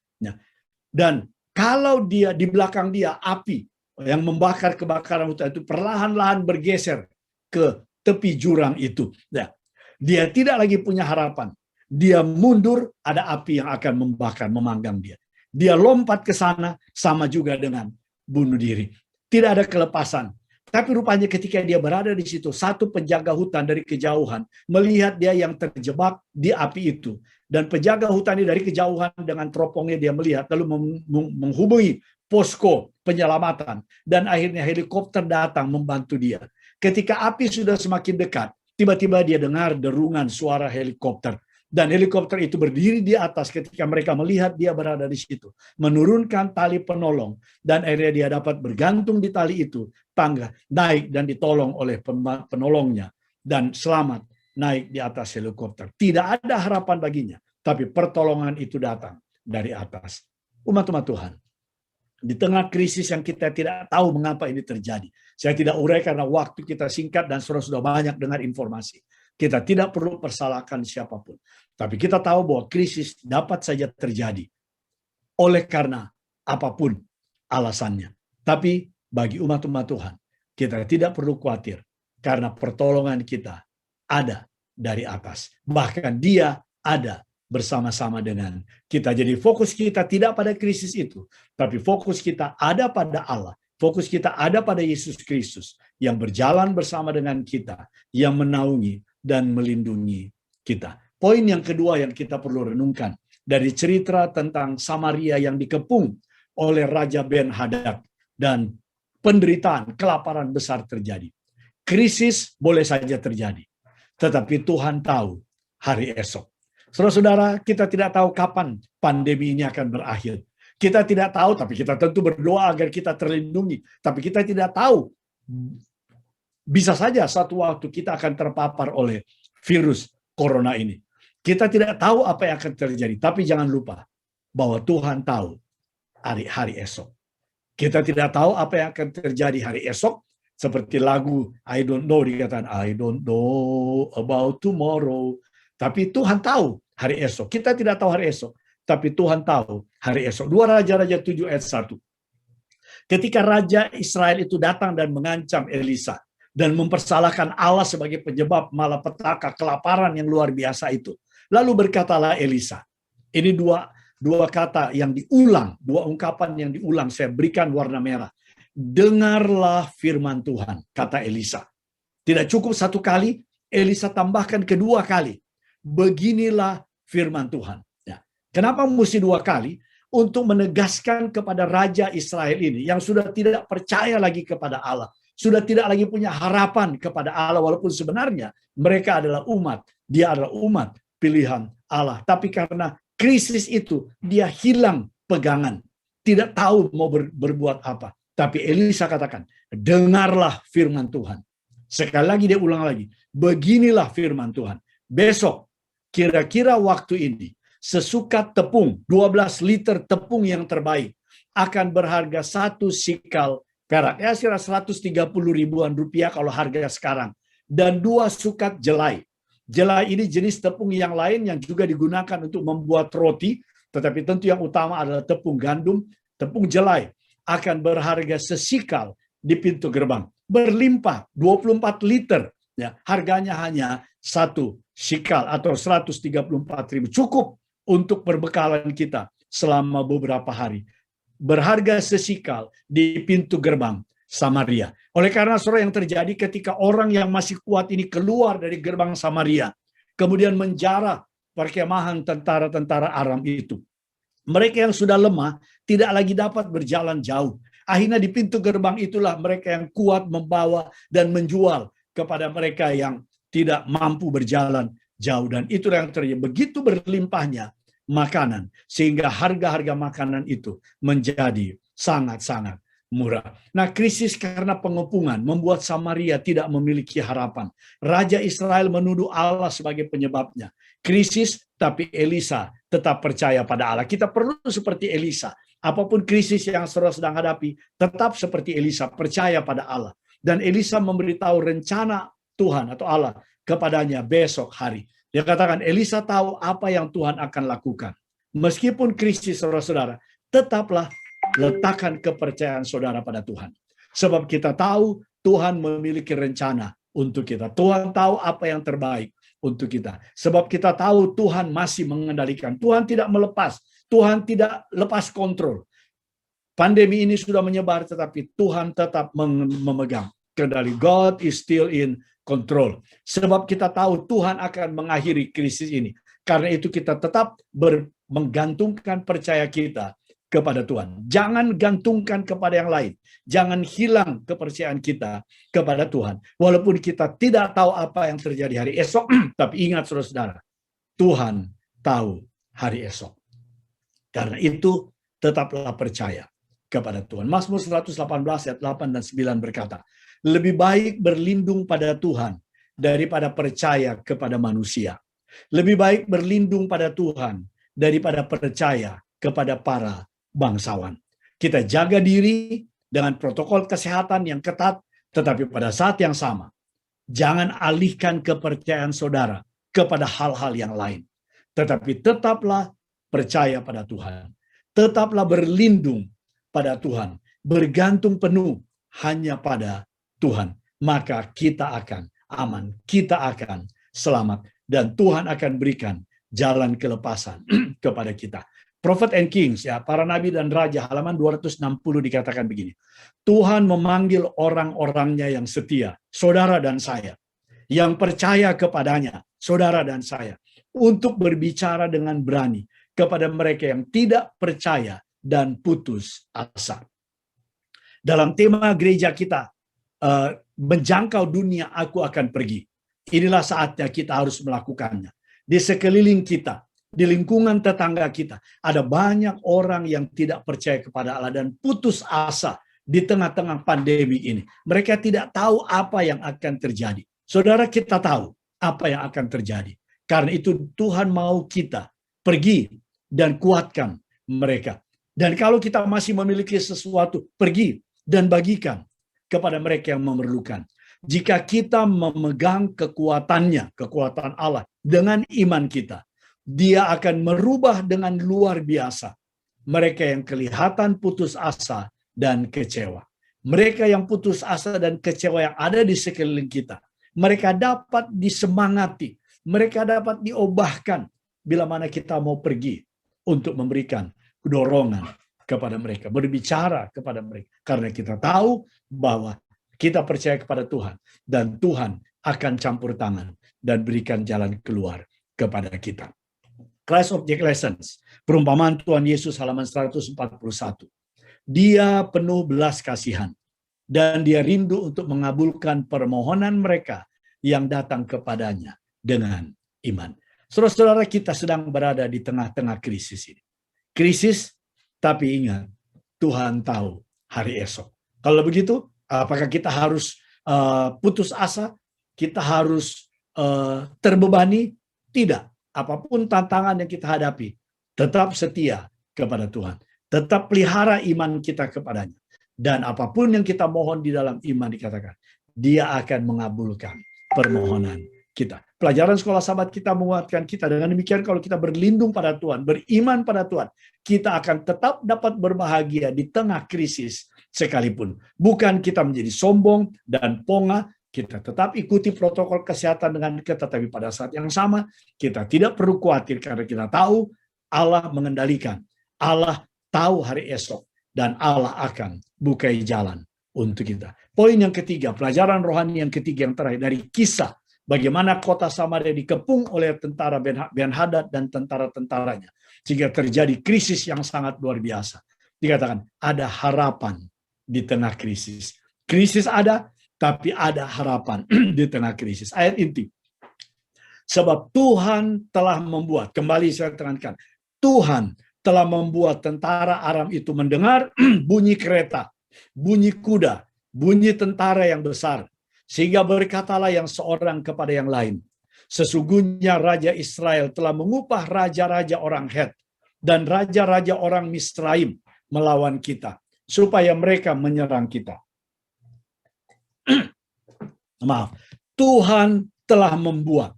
A: Dan kalau dia di belakang dia api yang membakar kebakaran hutan itu perlahan-lahan bergeser ke tepi jurang itu. Dia tidak lagi punya harapan. Dia mundur, ada api yang akan membakar, memanggang dia. Dia lompat ke sana, sama juga dengan bunuh diri. Tidak ada kelepasan. Tapi rupanya ketika dia berada di situ, satu penjaga hutan dari kejauhan melihat dia yang terjebak di api itu. Dan penjaga hutan ini dari kejauhan dengan teropongnya dia melihat, lalu menghubungi posko penyelamatan. Dan akhirnya helikopter datang membantu dia. Ketika api sudah semakin dekat, tiba-tiba dia dengar derungan suara helikopter. Dan helikopter itu berdiri di atas ketika mereka melihat dia berada di situ. Menurunkan tali penolong. Dan akhirnya dia dapat bergantung di tali itu. Tangga naik dan ditolong oleh penolongnya. Dan selamat naik di atas helikopter. Tidak ada harapan baginya. Tapi pertolongan itu datang dari atas. Umat-umat Tuhan. Di tengah krisis yang kita tidak tahu mengapa ini terjadi. Saya tidak urai karena waktu kita singkat dan sudah banyak dengar informasi. Kita tidak perlu persalahkan siapapun. Tapi kita tahu bahwa krisis dapat saja terjadi oleh karena apapun alasannya. Tapi bagi umat-umat Tuhan, kita tidak perlu khawatir karena pertolongan kita ada dari atas. Bahkan Dia ada bersama-sama dengan kita. Jadi fokus kita tidak pada krisis itu, tapi fokus kita ada pada Allah. Fokus kita ada pada Yesus Kristus yang berjalan bersama dengan kita, yang menaungi dan melindungi kita. Poin yang kedua yang kita perlu renungkan dari cerita tentang Samaria yang dikepung oleh Raja Ben-Hadad dan penderitaan, kelaparan besar terjadi. Krisis boleh saja terjadi, tetapi Tuhan tahu hari esok. Saudara-saudara, kita tidak tahu kapan pandemi ini akan berakhir. Kita tidak tahu, tapi kita tentu berdoa agar kita terlindungi. Tapi kita tidak tahu, bisa saja satu waktu kita akan terpapar oleh virus corona ini. Kita tidak tahu apa yang akan terjadi, tapi jangan lupa bahwa Tuhan tahu hari esok. Kita tidak tahu apa yang akan terjadi hari esok, seperti lagu I don't know, dikatakan I don't know about tomorrow. Tapi Tuhan tahu hari esok. Kita tidak tahu hari esok, tapi Tuhan tahu hari esok. 2 Raja-Raja 7 ayat 1. Ketika Raja Israel itu datang dan mengancam Elisa dan mempersalahkan Allah sebagai penyebab malapetaka, kelaparan yang luar biasa itu. Lalu berkatalah Elisa. Ini dua kata yang diulang, dua ungkapan yang diulang, saya berikan warna merah. Dengarlah firman Tuhan, kata Elisa. Tidak cukup satu kali, Elisa tambahkan kedua kali. Beginilah firman Tuhan. Ya. Kenapa mesti 2 kali? Untuk menegaskan kepada Raja Israel ini yang sudah tidak percaya lagi kepada Allah. Sudah tidak lagi punya harapan kepada Allah, walaupun sebenarnya mereka adalah umat. Dia adalah umat pilihan Allah. Tapi karena krisis itu, dia hilang pegangan. Tidak tahu mau berbuat apa. Tapi Elisa katakan, dengarlah firman Tuhan. Sekali lagi dia ulang lagi. Beginilah firman Tuhan. Besok, kira-kira waktu ini, sesukat tepung, 12 liter tepung yang terbaik, akan berharga 1 sikal perak. Ya, kira 130 ribuan rupiah kalau harga sekarang. Dan 2 sukat jelai. Jelai ini jenis tepung yang lain yang juga digunakan untuk membuat roti, tetapi tentu yang utama adalah tepung gandum. tepung jelai akan berharga sesikal di pintu gerbang. Berlimpah 24 liter. Ya, harganya hanya 1 sikal atau 134.000. Cukup untuk perbekalan kita selama beberapa hari. Berharga sesikal di pintu gerbang Samaria. Oleh karena saudara, yang terjadi ketika orang yang masih kuat ini keluar dari gerbang Samaria, kemudian menjarah perkemahan tentara-tentara Aram itu. Mereka yang sudah lemah tidak lagi dapat berjalan jauh. Akhirnya di pintu gerbang itulah mereka yang kuat membawa dan menjual kepada mereka yang tidak mampu berjalan jauh. Dan itulah yang terjadi. Begitu berlimpahnya makanan, sehingga harga-harga makanan itu menjadi sangat-sangat murah. Nah, krisis karena pengepungan membuat Samaria tidak memiliki harapan. Raja Israel menuduh Allah sebagai penyebabnya. Krisis, tapi Elisa tetap percaya pada Allah. Kita perlu seperti Elisa. Apapun krisis yang saudara sedang hadapi, tetap seperti Elisa, percaya pada Allah. Dan Elisa memberitahu rencana Tuhan atau Allah kepadanya besok hari. Dia katakan, Elisa tahu apa yang Tuhan akan lakukan. Meskipun krisis saudara-saudara, tetaplah letakkan kepercayaan saudara pada Tuhan. Sebab kita tahu Tuhan memiliki rencana untuk kita. Tuhan tahu apa yang terbaik untuk kita. Sebab kita tahu Tuhan masih mengendalikan. Tuhan tidak melepas. Tuhan tidak lepas kontrol. Pandemi ini sudah menyebar, tetapi Tuhan tetap memegang kendali. God is still in control. Sebab kita tahu Tuhan akan mengakhiri krisis ini. Karena itu kita tetap menggantungkan percaya kita kepada Tuhan. Jangan gantungkan kepada yang lain. Jangan hilang kepercayaan kita kepada Tuhan. Walaupun kita tidak tahu apa yang terjadi hari esok, tapi ingat saudara-saudara, Tuhan tahu hari esok. Karena itu tetaplah percaya kepada Tuhan. Mazmur 118 ayat 8 dan 9 berkata, lebih baik berlindung pada Tuhan daripada percaya kepada manusia. Lebih baik berlindung pada Tuhan daripada percaya kepada para bangsawan. Kita jaga diri dengan protokol kesehatan yang ketat, tetapi pada saat yang sama, jangan alihkan kepercayaan saudara kepada hal-hal yang lain. Tetapi tetaplah percaya pada Tuhan. Tetaplah berlindung pada Tuhan. Bergantung penuh hanya pada Tuhan. Maka kita akan aman. Kita akan selamat. Dan Tuhan akan berikan jalan kelepasan kepada kita. Prophet and Kings, ya, para nabi dan raja, halaman 260 dikatakan begini. Tuhan memanggil orang-orangnya yang setia, saudara dan saya, yang percaya kepadanya, saudara dan saya, untuk berbicara dengan berani kepada mereka yang tidak percaya dan putus asa. Dalam tema gereja kita, menjangkau dunia aku akan pergi. Inilah saatnya kita harus melakukannya. Di sekeliling kita, di lingkungan tetangga kita, ada banyak orang yang tidak percaya kepada Allah dan putus asa di tengah-tengah pandemi ini. Mereka tidak tahu apa yang akan terjadi. Saudara, kita tahu apa yang akan terjadi. Karena itu Tuhan mau kita pergi dan kuatkan mereka. Dan kalau kita masih memiliki sesuatu, pergi dan bagikan kepada mereka yang memerlukan. Jika kita memegang kekuatannya, kekuatan Allah dengan iman kita, Dia akan merubah dengan luar biasa mereka yang kelihatan putus asa dan kecewa. Mereka yang putus asa dan kecewa yang ada di sekeliling kita, mereka dapat disemangati, mereka dapat diobahkan bila mana kita mau pergi untuk memberikan dorongan kepada mereka, berbicara kepada mereka. Karena kita tahu bahwa kita percaya kepada Tuhan dan Tuhan akan campur tangan dan berikan jalan keluar kepada kita. Christ Object Lessons, perumpamaan Tuhan Yesus halaman 141. Dia penuh belas kasihan dan dia rindu untuk mengabulkan permohonan mereka yang datang kepadanya dengan iman. Saudara-saudara, kita sedang berada di tengah-tengah krisis ini. Krisis, tapi ingat, Tuhan tahu hari esok. Kalau begitu, apakah kita harus putus asa? Kita harus terbebani? Tidak. Apapun tantangan yang kita hadapi, tetap setia kepada Tuhan. Tetap pelihara iman kita kepadanya. Dan apapun yang kita mohon di dalam iman dikatakan, Dia akan mengabulkan permohonan kita. Pelajaran sekolah sahabat kita menguatkan kita. Dengan demikian kalau kita berlindung pada Tuhan, beriman pada Tuhan, kita akan tetap dapat berbahagia di tengah krisis sekalipun. Bukan kita menjadi sombong dan ponga, kita tetap ikuti protokol kesehatan dengan ketat, tapi pada saat yang sama kita tidak perlu khawatir karena kita tahu Allah mengendalikan. Allah tahu hari esok dan Allah akan bukai jalan untuk kita. Poin yang ketiga, pelajaran rohani yang ketiga yang terakhir dari Kisah. Bagaimana kota Samaria dikepung oleh tentara Ben-Hadad dan tentara-tentaranya. Sehingga terjadi krisis yang sangat luar biasa. Dikatakan ada harapan di tengah krisis. Krisis ada, tapi ada harapan di tengah krisis. Ayat inti. Sebab Tuhan telah membuat, kembali saya terangkan, Tuhan telah membuat tentara Aram itu mendengar bunyi kereta, bunyi kuda, bunyi tentara yang besar. Sehingga berkatalah yang seorang kepada yang lain, sesungguhnya Raja Israel telah mengupah raja-raja orang Het dan raja-raja orang Misraim melawan kita, supaya mereka menyerang kita. Maaf, Tuhan telah membuat.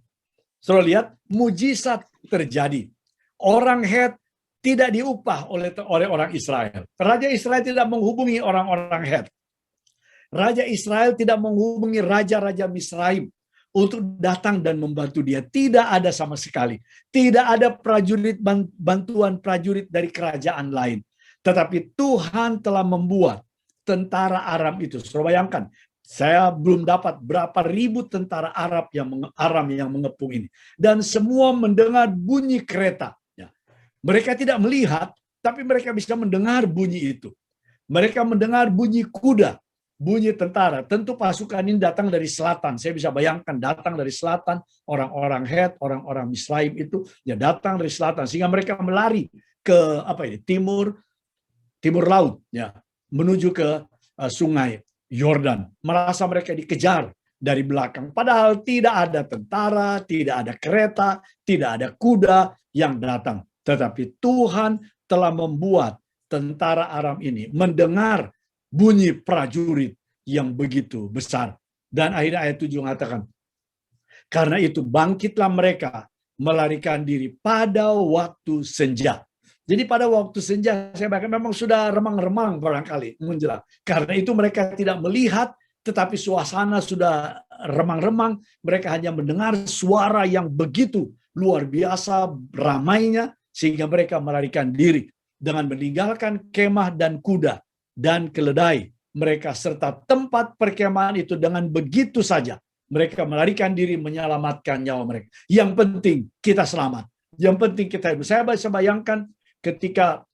A: Saudara lihat, mujizat terjadi. Orang Het tidak diupah oleh orang Israel. Raja Israel tidak menghubungi orang-orang Het. Raja Israel tidak menghubungi raja-raja Misraim untuk datang dan membantu dia. Tidak ada sama sekali. Tidak ada prajurit, bantuan prajurit dari kerajaan lain. Tetapi Tuhan telah membuat tentara Aram itu. Saudara bayangkan, saya belum dapat berapa ribu tentara Aram yang mengepung ini. Dan semua mendengar bunyi kereta. Mereka tidak melihat, tapi mereka bisa mendengar bunyi itu. Mereka mendengar bunyi kuda, bunyi tentara. Tentu pasukan ini datang dari selatan. Saya bisa bayangkan datang dari selatan, orang-orang Het, orang-orang Misraim itu ya datang dari selatan, sehingga mereka melari ke timur laut, ya, menuju ke sungai Yordan. Merasa mereka dikejar dari belakang. Padahal tidak ada tentara, tidak ada kereta, tidak ada kuda yang datang. Tetapi Tuhan telah membuat tentara Aram ini mendengar bunyi prajurit yang begitu besar. Dan akhirnya ayat 7 mengatakan, karena itu bangkitlah mereka melarikan diri pada waktu senja. Jadi pada waktu senja, saya bahkan memang sudah remang-remang barangkali menjelang. Karena itu mereka tidak melihat, tetapi suasana sudah remang-remang. Mereka hanya mendengar suara yang begitu luar biasa ramainya, sehingga mereka melarikan diri dengan meninggalkan kemah dan kuda dan keledai mereka serta tempat perkemahan itu. Dengan begitu saja mereka melarikan diri, menyelamatkan nyawa mereka. Yang penting kita selamat, yang penting kita hidup. Saya bisa bayangkan ketika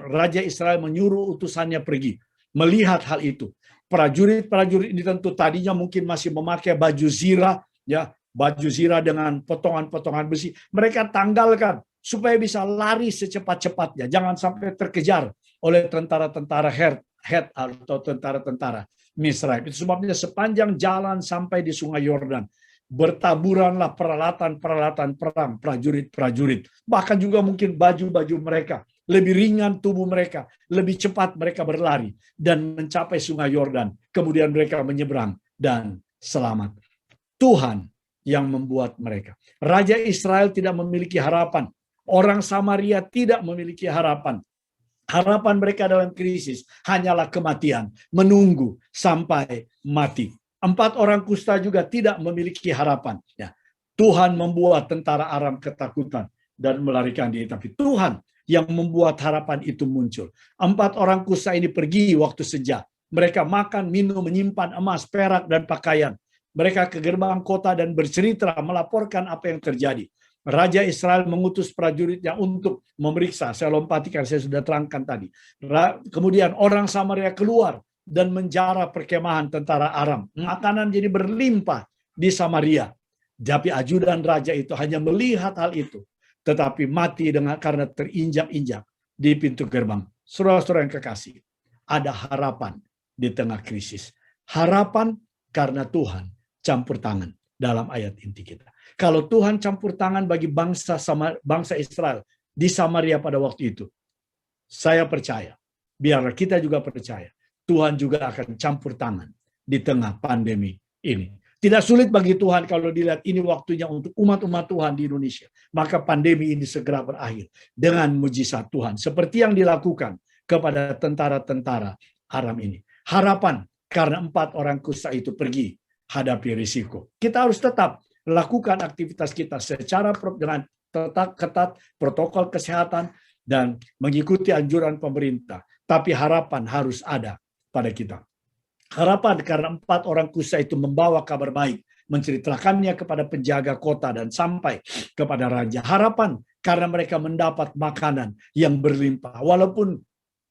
A: Raja Israel menyuruh utusannya pergi, melihat hal itu. Prajurit-prajurit ini tentu tadinya mungkin masih memakai baju zirah, ya, baju zirah dengan potongan-potongan besi. Mereka tanggalkan supaya bisa lari secepat-cepatnya, jangan sampai terkejar oleh tentara-tentara Het atau tentara-tentara Misraim. Itu sebabnya sepanjang jalan sampai di Sungai Yordan, bertaburanlah peralatan-peralatan perang, prajurit-prajurit. Bahkan juga mungkin baju-baju mereka, lebih ringan tubuh mereka, lebih cepat mereka berlari dan mencapai Sungai Yordan. Kemudian mereka menyeberang dan selamat. Tuhan yang membuat mereka. Raja Israel tidak memiliki harapan. Orang Samaria tidak memiliki harapan. Harapan mereka dalam krisis hanyalah kematian, menunggu sampai mati. 4 orang kusta juga tidak memiliki harapan. Ya, Tuhan membuat tentara Aram ketakutan dan melarikan diri. Tapi Tuhan yang membuat harapan itu muncul. 4 orang kusta ini pergi waktu senja. Mereka makan, minum, menyimpan emas, perak, dan pakaian. Mereka ke gerbang kota dan bercerita, melaporkan apa yang terjadi. Raja Israel mengutus prajuritnya untuk memeriksa. Saya lompati karena saya sudah terangkan tadi. Kemudian orang Samaria keluar dan menjara perkemahan tentara Aram. Makanan jadi berlimpah di Samaria. Tapi ajudan raja itu hanya melihat hal itu, tetapi mati karena terinjak-injak di pintu gerbang. Saudara-saudara yang kekasih, ada harapan di tengah krisis. Harapan karena Tuhan campur tangan dalam ayat inti kita. Kalau Tuhan campur tangan bagi bangsa Israel di Samaria pada waktu itu, saya percaya, biarlah kita juga percaya, Tuhan juga akan campur tangan di tengah pandemi ini. Tidak sulit bagi Tuhan kalau dilihat ini waktunya untuk umat-umat Tuhan di Indonesia. Maka pandemi ini segera berakhir dengan mujizat Tuhan. Seperti yang dilakukan kepada tentara-tentara Aram ini. Harapan karena 4 orang kusta itu pergi hadapi risiko. Kita harus tetap lakukan aktivitas kita secara dengan tetap ketat protokol kesehatan dan mengikuti anjuran pemerintah. Tapi harapan harus ada pada kita. Harapan karena 4 orang kusta itu membawa kabar baik, menceritakannya kepada penjaga kota dan sampai kepada raja. Harapan karena mereka mendapat makanan yang berlimpah. Walaupun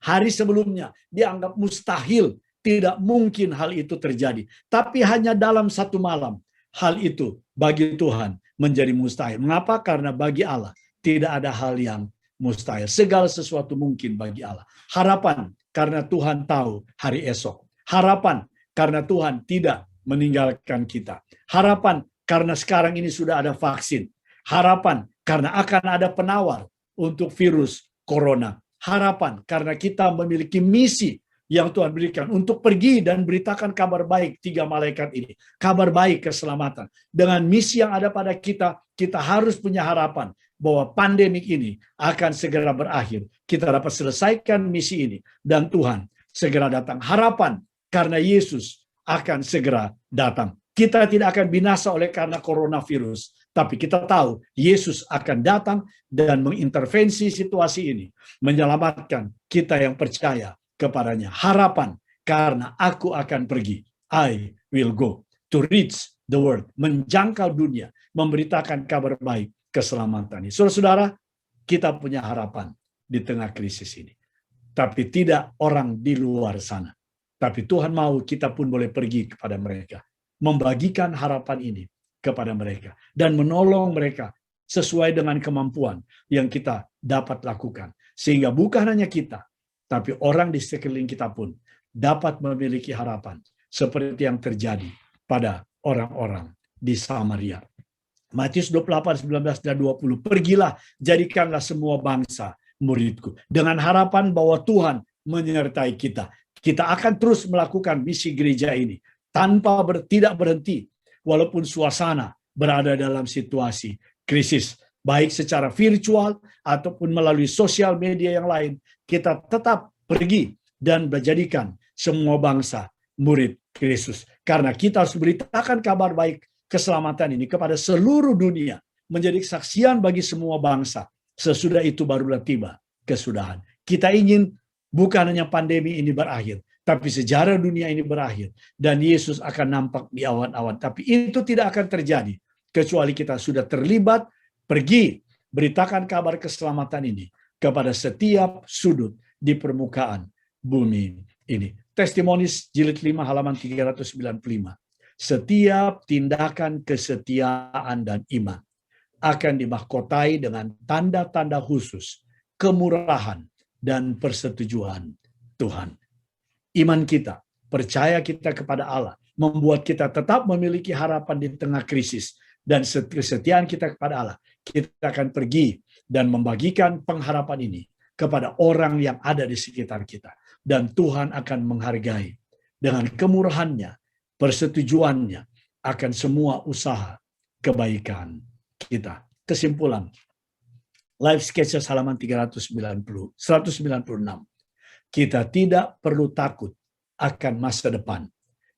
A: hari sebelumnya dianggap mustahil, tidak mungkin hal itu terjadi. Tapi hanya dalam 1 malam, hal itu bagi Tuhan menjadi mustahil. Mengapa? Karena bagi Allah tidak ada hal yang mustahil. Segala sesuatu mungkin bagi Allah. Harapan karena Tuhan tahu hari esok. Harapan karena Tuhan tidak meninggalkan kita. Harapan karena sekarang ini sudah ada vaksin. Harapan karena akan ada penawar untuk virus corona. Harapan karena kita memiliki misi yang Tuhan berikan untuk pergi dan beritakan kabar baik 3 malaikat ini. Kabar baik keselamatan. Dengan misi yang ada pada kita, kita harus punya harapan bahwa pandemik ini akan segera berakhir. Kita dapat selesaikan misi ini dan Tuhan segera datang. Harapan karena Yesus akan segera datang. Kita tidak akan binasa oleh karena coronavirus, tapi kita tahu Yesus akan datang dan mengintervensi situasi ini, menyelamatkan kita yang percaya kepadanya. Harapan karena aku akan pergi. I will go to reach the world, menjangkau dunia, memberitakan kabar baik keselamatan ini. Saudara-saudara, kita punya harapan di tengah krisis ini. Tapi tidak orang di luar sana. Tapi Tuhan mau kita pun boleh pergi kepada mereka. Membagikan harapan ini kepada mereka. Dan menolong mereka sesuai dengan kemampuan yang kita dapat lakukan. Sehingga bukan hanya kita, tapi orang di sekeliling kita pun dapat memiliki harapan. Seperti yang terjadi pada orang-orang di Samaria. Matius 28, 19, dan 20. Pergilah, jadikanlah semua bangsa muridku. Dengan harapan bahwa Tuhan menyertai kita. Kita akan terus melakukan misi gereja ini tanpa tidak berhenti walaupun suasana berada dalam situasi krisis, baik secara virtual ataupun melalui sosial media yang lain. Kita tetap pergi dan menjadikan semua bangsa murid Kristus, karena kita harus beritakan kabar baik keselamatan ini kepada seluruh dunia, menjadi kesaksian bagi semua bangsa. Sesudah itu barulah tiba kesudahan. Kita ingin bukan hanya pandemi ini berakhir, tapi sejarah dunia ini berakhir. Dan Yesus akan nampak di awan-awan. Tapi itu tidak akan terjadi kecuali kita sudah terlibat, pergi, beritakan kabar keselamatan ini kepada setiap sudut di permukaan bumi ini. Testimonies jilid 5 halaman 395. Setiap tindakan kesetiaan dan iman akan dimahkotai dengan tanda-tanda khusus, kemurahan, dan persetujuan Tuhan. Iman kita, percaya kita kepada Allah, membuat kita tetap memiliki harapan di tengah krisis. Dan kesetiaan kita kepada Allah, kita akan pergi dan membagikan pengharapan ini kepada orang yang ada di sekitar kita. Dan Tuhan akan menghargai dengan kemurahannya, persetujuannya akan semua usaha kebaikan kita. Kesimpulan, Life Sketches halaman 196. Kita tidak perlu takut akan masa depan,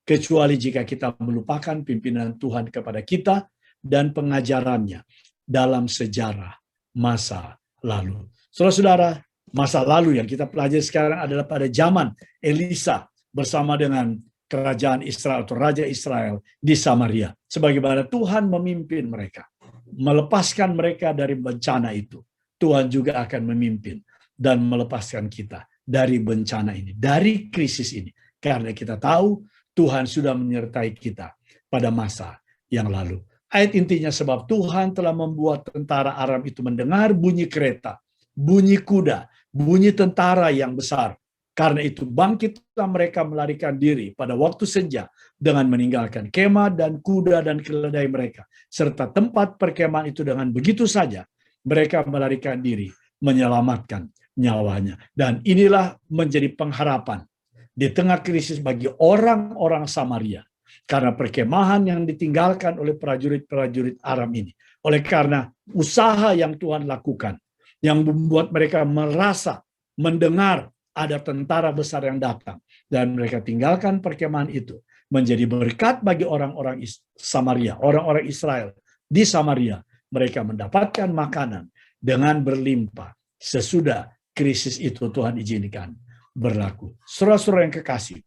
A: kecuali jika kita melupakan pimpinan Tuhan kepada kita dan pengajarannya dalam sejarah masa lalu. Saudara-saudara, masa lalu yang kita pelajari sekarang adalah pada zaman Elisa bersama dengan kerajaan Israel atau Raja Israel di Samaria. Sebagaimana Tuhan memimpin mereka, melepaskan mereka dari bencana itu. Tuhan juga akan memimpin dan melepaskan kita dari bencana ini, dari krisis ini. Karena kita tahu Tuhan sudah menyertai kita pada masa yang lalu. Ayat intinya, sebab Tuhan telah membuat tentara Aram itu mendengar bunyi kereta, bunyi kuda, bunyi tentara yang besar. Karena itu bangkitlah mereka melarikan diri pada waktu senja dengan meninggalkan kemah dan kuda dan keledai mereka, serta tempat perkemahan itu. Dengan begitu saja mereka melarikan diri, menyelamatkan nyawanya. Dan inilah menjadi pengharapan di tengah krisis bagi orang-orang Samaria. karena perkemahan yang ditinggalkan oleh prajurit-prajurit Aram ini. Oleh karena usaha yang Tuhan lakukan, yang membuat mereka merasa, mendengar ada tentara besar yang datang. Dan mereka tinggalkan perkemahan itu. Menjadi berkat bagi orang-orang Samaria, orang-orang Israel di Samaria. Mereka mendapatkan makanan dengan berlimpah. Sesudah krisis itu Tuhan izinkan berlaku. Saudara-saudara yang kekasih,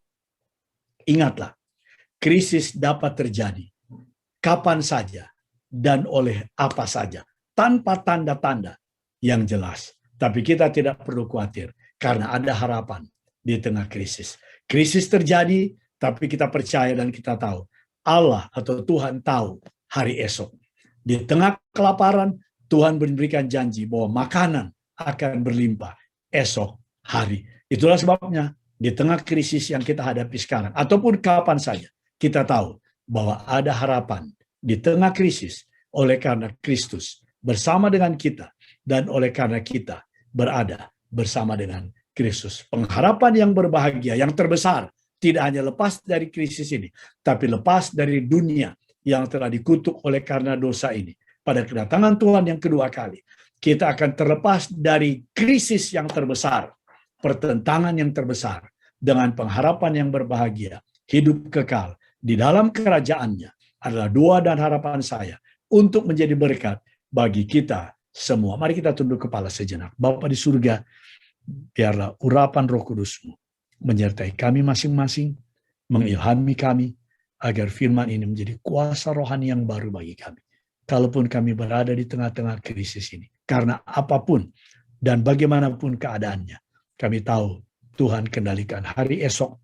A: ingatlah, krisis dapat terjadi kapan saja dan oleh apa saja, tanpa tanda-tanda yang jelas. Tapi kita tidak perlu khawatir, karena ada harapan di tengah krisis. Krisis terjadi, tapi kita percaya dan kita tahu, Allah atau Tuhan tahu hari esok. Di tengah kelaparan, Tuhan memberikan janji bahwa makanan akan berlimpah esok hari. Itulah sebabnya, di tengah krisis yang kita hadapi sekarang, ataupun kapan saja, kita tahu bahwa ada harapan di tengah krisis, oleh karena Kristus bersama dengan kita, dan oleh karena kita berada bersama dengan Kristus. Pengharapan yang berbahagia, yang terbesar, tidak hanya lepas dari krisis ini, tapi lepas dari dunia yang telah dikutuk oleh karena dosa ini. Pada kedatangan Tuhan yang kedua kali, kita akan terlepas dari krisis yang terbesar, pertentangan yang terbesar, dengan pengharapan yang berbahagia, hidup kekal di dalam kerajaannya adalah doa dan harapan saya untuk menjadi berkat bagi kita semua. Mari kita tunduk kepala sejenak. Bapa di surga, biarlah urapan Roh Kudus-Mu menyertai kami masing-masing, mengilhami kami, agar firman ini menjadi kuasa rohani yang baru bagi kami. Kalaupun kami berada di tengah-tengah krisis ini, karena apapun dan bagaimanapun keadaannya, kami tahu Tuhan kendalikan hari esok,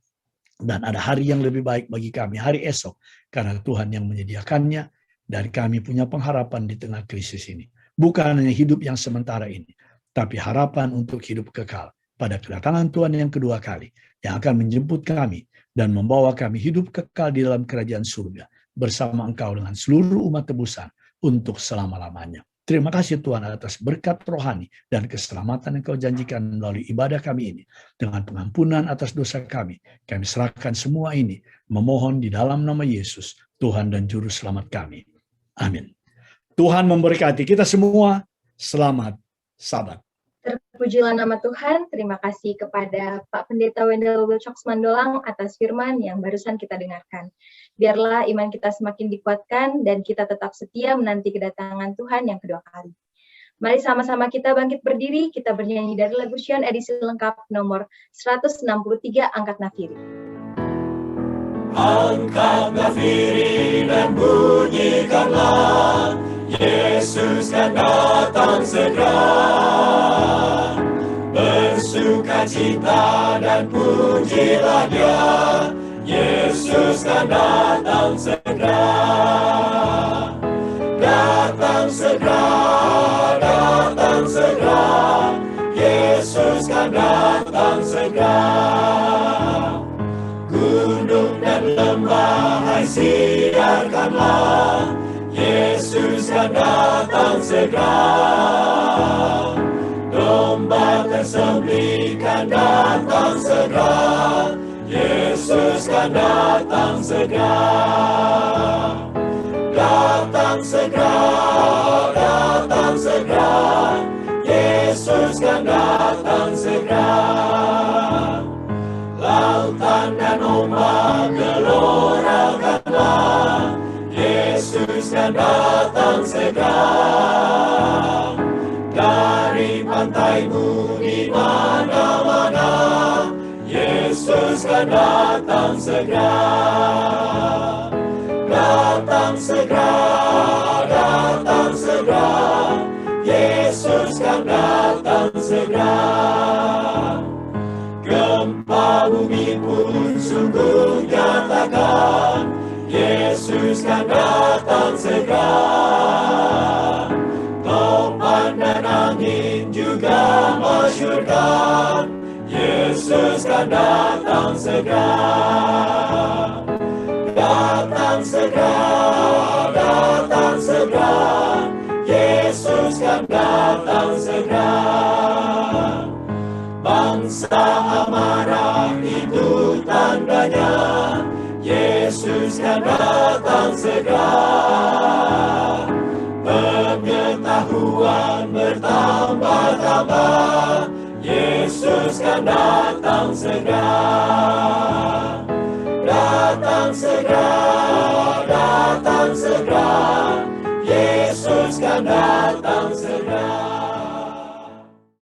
A: dan ada hari yang lebih baik bagi kami hari esok, karena Tuhan yang menyediakannya, dan kami punya pengharapan di tengah krisis ini. Bukan hanya hidup yang sementara ini, tapi harapan untuk hidup kekal pada kedatangan Tuhan yang kedua kali, yang akan menjemput kami dan membawa kami hidup kekal di dalam kerajaan surga bersama Engkau dengan seluruh umat tebusan untuk selama-lamanya. Terima kasih Tuhan atas berkat rohani dan keselamatan yang Kau janjikan melalui ibadah kami ini. Dengan pengampunan atas dosa kami serahkan semua ini, memohon di dalam nama Yesus, Tuhan dan Juru Selamat kami. Amin. Tuhan memberkati kita semua. Selamat Sabat.
B: Terpujilah nama Tuhan. Terima kasih kepada Pak Pendeta Wendell Wilcox Mandolang atas firman yang barusan kita dengarkan. Biarlah iman kita semakin dikuatkan dan kita tetap setia menanti kedatangan Tuhan yang kedua kali. Mari sama-sama kita bangkit berdiri, kita bernyanyi dari lagu Sion edisi lengkap nomor 163, Angkat Nafiri.
C: Angkat nafiri dan bunyikanlah, Yesus kan datang segera. Bersukacita dan pujilah Dia, Yesus kan datang segera. Datang segera, datang segera, Yesus kan datang segera. Gunung dan lembah, hai siarkanlah, Yesus kan datang segera. Domba tersembelih kan datang segera, Yesus kan datang segera. Datang segera, datang segera, Yesus kan datang segera. Lautan dan ombak gelorakanlah, Yesus kan datang segera. Dari pantaimu di mana-mana, Yesus kan datang segera. Datang segera, datang segera, Yesus kan datang segera. Gempa bumi pun sungguh nyatakan, Yesus kan datang segera. Topan dan angin juga masyurkan, Yesus kan datang segera. Datang segera, datang segera, Yesus kan datang segera. Bangsa amarah itu tandanya, Yesus Yesus kan datang segera. Pengetahuan bertambah-tambah, Yesus kan datang segera. Datang segera, datang segera, Yesus kan datang segera.